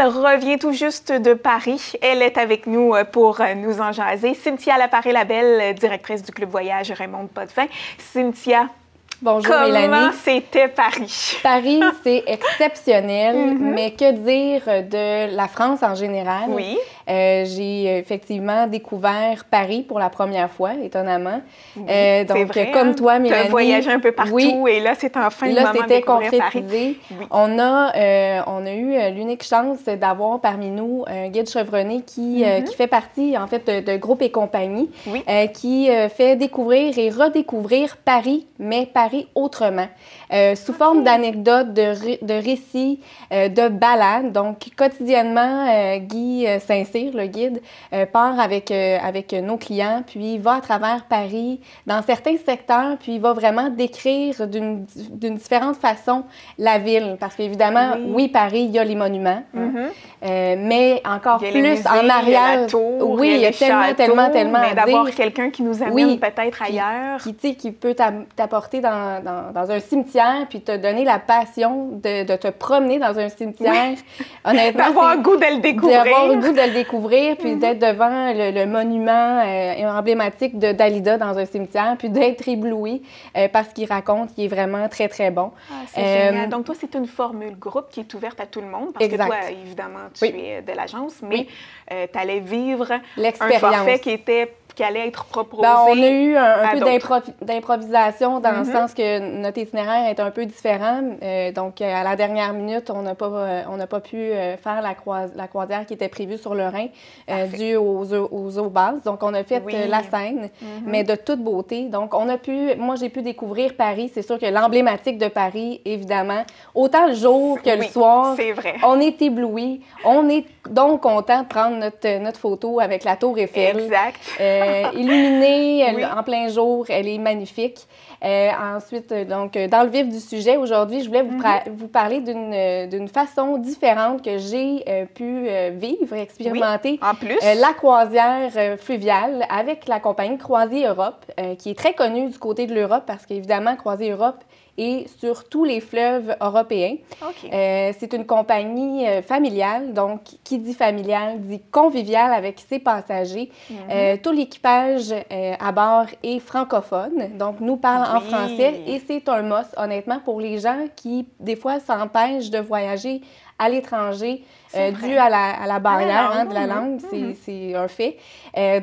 elle revient tout juste de Paris. Elle est avec nous pour nous en jaser. Cynthia Laparé-Labelle, directrice du Club Voyage Raymond Potvin. Cynthia, bonjour Mélanie. Comment c'était Paris? Paris, c'est exceptionnel, mais que dire de la France en général? Oui. J'ai effectivement découvert Paris pour la première fois, étonnamment. Oui, donc, vrai, comme toi, Mélanie. Tu as voyagé un peu partout et là, c'est enfin le moment de découvrir Paris. Oui. On a eu l'unique chance d'avoir parmi nous un guide chevronné qui fait partie, en fait, de Groupe et compagnie, qui fait découvrir et redécouvrir Paris, mais Paris autrement, sous forme d'anecdotes, de récits, de balades. Donc, quotidiennement, Guy Saint-Cyr, le guide, part avec nos clients, puis va à travers Paris, dans certains secteurs, puis il va vraiment décrire d'une différente façon la ville. Parce qu'évidemment, oui, Paris, il y a les monuments, mais encore plus musées, en arrière. Il y a la tour, oui, il y a tellement mais d'avoir quelqu'un qui nous amène peut-être ailleurs. Qui peut t'apporter dans un cimetière, puis te donner la passion de te promener dans un cimetière. Honnêtement, d'avoir le goût de le découvrir. D'avoir le goût de le découvrir, puis d'être devant le monument emblématique de Dalida dans un cimetière, puis d'être ébloui parce qu'il raconte, il est vraiment très, très bon. Ah, c'est génial. Donc, toi, c'est une formule groupe qui est ouverte à tout le monde, parce que toi, évidemment, tu es de l'agence, mais tu allais vivre un forfait qui allait être proposé. On a eu un peu d'improvisation dans le sens que notre itinéraire est un peu différent. Donc, à la dernière minute, on n'a pas pu faire la croisière qui était prévue sur le Rhin dû aux eaux basses. Donc, on a fait la Seine, mais de toute beauté. Donc, moi, j'ai pu découvrir Paris. C'est sûr que l'emblématique de Paris, évidemment, autant le jour que le soir, c'est vrai. On est ébloui. On est donc content de prendre notre photo avec la Tour Eiffel. Exact. Illuminée en plein jour, elle est magnifique. Ensuite, donc, dans le vif du sujet, aujourd'hui, je voulais vous parler d'une façon différente que j'ai pu vivre, expérimenter. En plus. La croisière fluviale avec la compagnie Croisiers Europe, qui est très connue du côté de l'Europe parce qu'évidemment, Croisiers Europe et sur tous les fleuves européens. C'est une compagnie familiale, donc qui dit familiale dit conviviale avec ses passagers. Tout l'équipage à bord est francophone, donc nous parle en français et c'est un must, honnêtement, pour les gens qui, des fois, s'empêchent de voyager à l'étranger dû à la barrière de la langue, c'est un fait.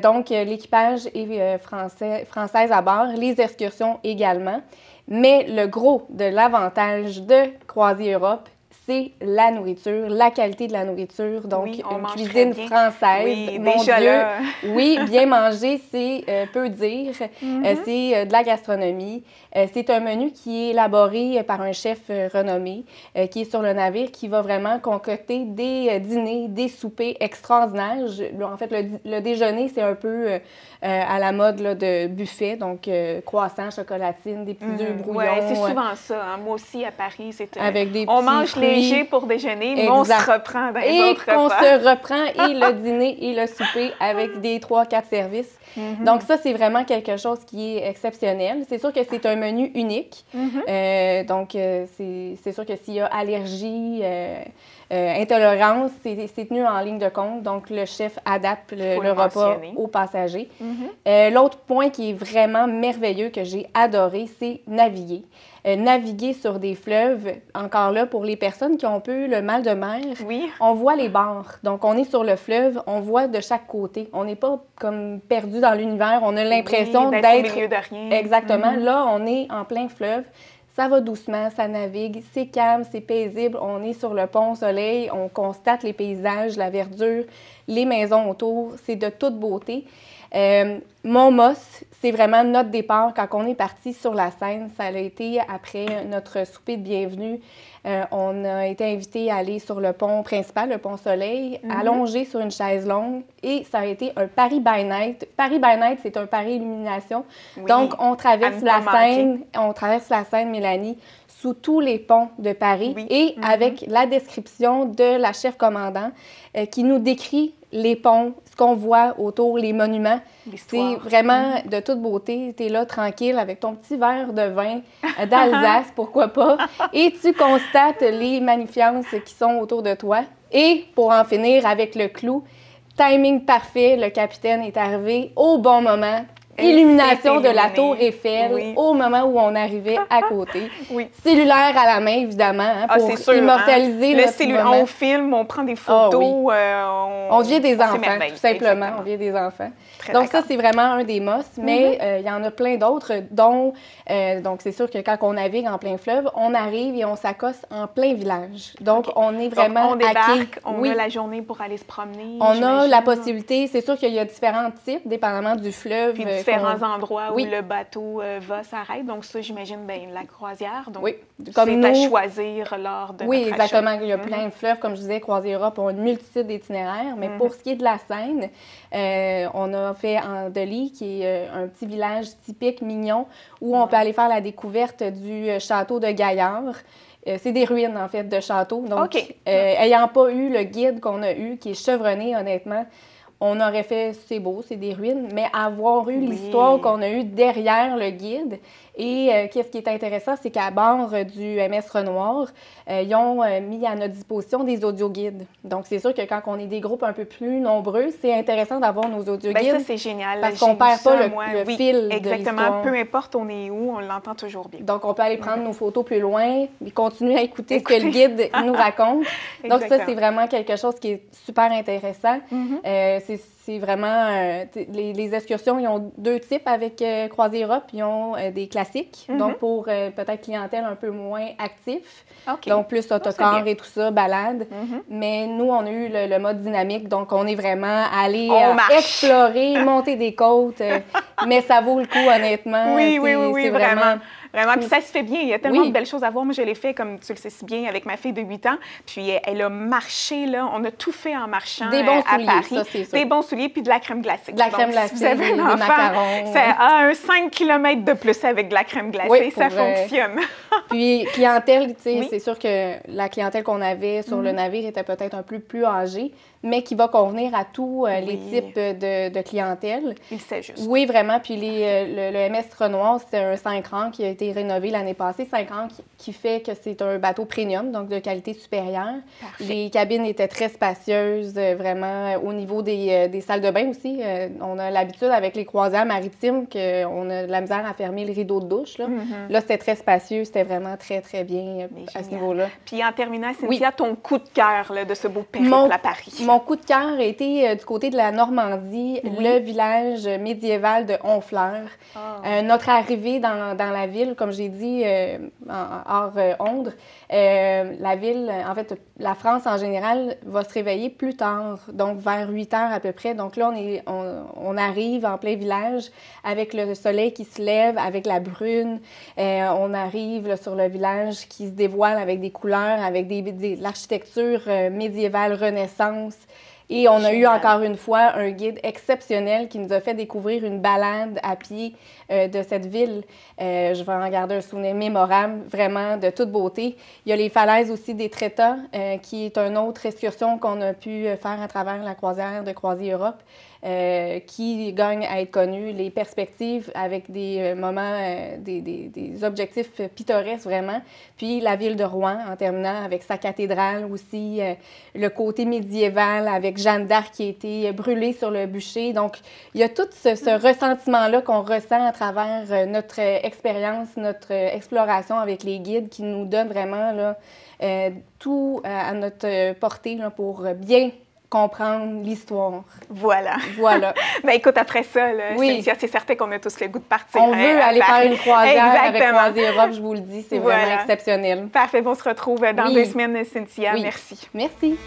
Donc, l'équipage est française à bord, les excursions également. Mais le gros de l'avantage de Croisiers Europe, c'est la nourriture, la qualité de la nourriture. Donc, une cuisine française. Oui, mon déjà Dieu. Là. Oui, bien manger, c'est peu dire. C'est de la gastronomie. C'est un menu qui est élaboré par un chef renommé qui est sur le navire, qui va vraiment concocter des dîners, des soupers extraordinaires. En fait, le déjeuner, c'est un peu à la mode là, de buffet, donc croissants, chocolatine, des petits œufs brouillons. Oui, c'est souvent ça. Hein. Moi aussi, à Paris, c'est avec des on mange fruits. Léger pour déjeuner, mais on se reprend dans les autres repas. Et qu'on se reprend, et le dîner et le souper avec des 3-4 services. Donc ça, c'est vraiment quelque chose qui est exceptionnel. C'est sûr que c'est un menu unique. Donc, c'est sûr que s'il y a allergie, intolérance, c'est tenu en ligne de compte. Donc, le chef adapte le repas aux passagers. L'autre point qui est vraiment merveilleux, que j'ai adoré, c'est naviguer. Naviguer sur des fleuves, encore là, pour les personnes qui ont un peu le mal de mer, on voit les bords. Donc, on est sur le fleuve, on voit de chaque côté. On n'est pas comme perdu dans l'univers, on a l'impression d'être au milieu de rien. Exactement. Là, on est en plein fleuve. Ça va doucement, ça navigue, c'est calme, c'est paisible. On est sur le pont Soleil, on constate les paysages, la verdure, les maisons autour. C'est de toute beauté. Mon must, c'est vraiment notre départ quand on est parti sur la Seine. Ça a été après notre souper de bienvenue. On a été invités à aller sur le pont principal, le pont Soleil, allongé sur une chaise longue. Et ça a été un Paris by Night. Paris by Night, c'est un Paris illumination. Donc, on traverse la Seine, Mélanie, sous tous les ponts de Paris et avec la description de la chef commandant qui nous décrit les ponts, ce qu'on voit autour, les monuments. C'est vraiment de toute beauté. Tu es là tranquille avec ton petit verre de vin d'Alsace, pourquoi pas, et tu constates les magnificences qui sont autour de toi. Et pour en finir avec le clou, timing parfait, le capitaine est arrivé au bon moment. Illumination de la tour Eiffel au moment où on arrivait à côté. Cellulaire à la main, évidemment, hein, pour sûr, immortaliser notre moment. On filme, on prend des photos. On devient des enfants, tout simplement. Exactement. On devient des enfants. Donc ça, c'est vraiment un des must, mais il y en a plein d'autres, dont, donc c'est sûr que quand on navigue en plein fleuve, on arrive et on s'accoste en plein village. Donc on est vraiment on débarque, on a la journée pour aller se promener. On a la possibilité, c'est sûr qu'il y a différents types, dépendamment du fleuve. Puis différents endroits où le bateau va s'arrêter. Donc ça, j'imagine, la croisière. Donc c'est à choisir lors de notre exactement. Il y a plein de fleuves, comme je disais, Croisière ont une multitude d'itinéraires, mais pour ce qui est de la Seine, on a fait en Delhi, qui est un petit village typique, mignon, où on peut aller faire la découverte du château de Gaillard. C'est des ruines, en fait, de château. Donc, ayant pas eu le guide qu'on a eu, qui est chevronné, honnêtement, on aurait fait, c'est beau, c'est des ruines, mais avoir eu l'histoire qu'on a eue derrière le guide. Et qu'est-ce qui est intéressant, c'est qu'à bord du MS Renoir, ils ont mis à notre disposition des audioguides. Donc, c'est sûr que quand on est des groupes un peu plus nombreux, c'est intéressant d'avoir nos audioguides. Ça, c'est génial. Parce qu'on ne perd pas le fil de exactement. Peu importe on est où, on l'entend toujours bien. Donc, on peut aller prendre nos photos plus loin et continuer à écouter ce que le guide nous raconte. Donc, ça, c'est vraiment quelque chose qui est super intéressant. C'est vraiment... les excursions, ils ont deux types avec Croisière Europe. Ils ont des classiques, donc pour peut-être clientèle un peu moins actif. Donc plus autocar et tout ça, balade. Mais nous, on a eu le mode dynamique, donc on est vraiment allé explorer, monter des côtes. Mais ça vaut le coup, honnêtement. Oui, vraiment. Vraiment, puis ça se fait bien. Il y a tellement de belles choses à voir. Moi, je l'ai fait, comme tu le sais si bien, avec ma fille de 8 ans. Puis elle a marché, là. On a tout fait en marchant des bons souliers, à Paris. Ça, c'est sûr. Des bons souliers, puis de la crème glacée. De la crème glacée, des macarons. C'est un 5 km de plus avec de la crème glacée. Ça fonctionne. Puis, clientèle, tu sais, c'est sûr que la clientèle qu'on avait sur le navire était peut-être un peu plus âgée, mais qui va convenir à tous les types de clientèle. Il sait juste. Oui, vraiment. Puis le MS Renoir, c'est un 5 rangs qui a été rénové l'année passée. 5 rangs qui fait que c'est un bateau premium, donc de qualité supérieure. Parfait. Les cabines étaient très spacieuses, vraiment. Au niveau des salles de bain aussi, on a l'habitude avec les croisières maritimes qu'on a de la misère à fermer le rideau de douche. Là, c'était très spacieux. C'était vraiment très, très bien à ce niveau-là. Puis en terminant, Cynthia, ton coup de cœur de ce beau périple à Paris. Mon coup de cœur a été du côté de la Normandie, le village médiéval de Honfleur. Notre arrivée dans la ville, comme j'ai dit hors onde, la ville, en fait, la France en général va se réveiller plus tard, donc vers 8 heures à peu près. Donc là, on arrive en plein village avec le soleil qui se lève, avec la brune. On arrive là, sur le village qui se dévoile avec des couleurs, avec l'architecture médiévale Renaissance. Et on a eu encore une fois un guide exceptionnel qui nous a fait découvrir une balade à pied de cette ville. Je vais en garder un souvenir mémorable, vraiment de toute beauté. Il y a les falaises aussi des Trétas, qui est une autre excursion qu'on a pu faire à travers la croisière de Croisière Europe, qui gagne à être connue. Les perspectives avec des moments, des objectifs pittoresques vraiment. Puis la ville de Rouen, en terminant, avec sa cathédrale aussi, le côté médiéval avec Jeanne d'Arc qui a été brûlée sur le bûcher. Donc, il y a tout ce ressentiment-là qu'on ressent à travers notre expérience, notre exploration avec les guides qui nous donnent vraiment là, tout à notre portée là, pour bien comprendre l'histoire. Voilà. Ben écoute, après ça, là, Cynthia, c'est certain qu'on a tous le goût de partir. On veut aller faire une croisière avec Croisière Europe, je vous le dis, c'est vraiment exceptionnel. Parfait, on se retrouve dans 2 semaines, Cynthia. Merci. Merci.